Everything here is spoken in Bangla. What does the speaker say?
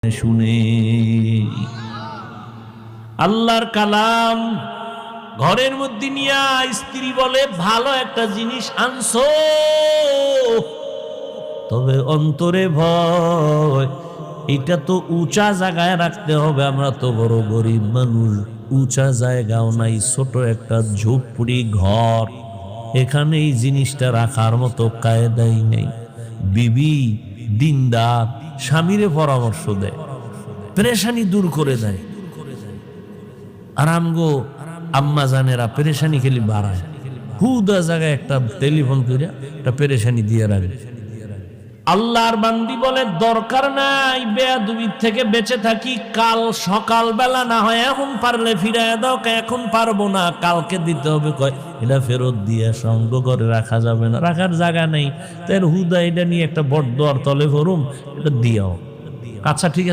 শুনে আল্লাহর কালাম ঘরের মধ্যে নিয়া স্ত্রী বলে ভালো একটা জিনিস আনছো, তবে অন্তরে ভয়, এটা তো উঁচা জায়গায় রাখতে হবে। আমরা তো বড় গরিব মানুষ, উঁচা জায়গাও নাই, ছোট একটা ঝুপড়ি ঘর, এখানে এই জিনিসটা রাখার মতো কায়দাই নেই। বিবি দিনদার স্বামীরে পরামর্শ দেয়, পেরেশানি দূর করে দেয়। আর আমগো আম্মা জানেরা পেরেশানি খেলি বাড়ায়, হুদা জায়গায় একটা টেলিফোন করে একটা পেরেশানি দিয়ে রাখে। আল্লাহর বান্দি বলে দরকার নাই, বেয়াদবির থেকে বেঁচে থাকি, কাল সকাল বেলা না হয় এখন পারলে ফিরাইয়া দাও, এখন পারবো না কালকে দিতে হবে। কয় এটা ফেরত দিয়ে সঙ্গ করে রাখা যাবে না, রাখার জায়গা নেই, তাই হুদা এটা নিয়ে একটা বড় দর তলে ভরুম, এটা দিয়াও। আচ্ছা ঠিক আছে।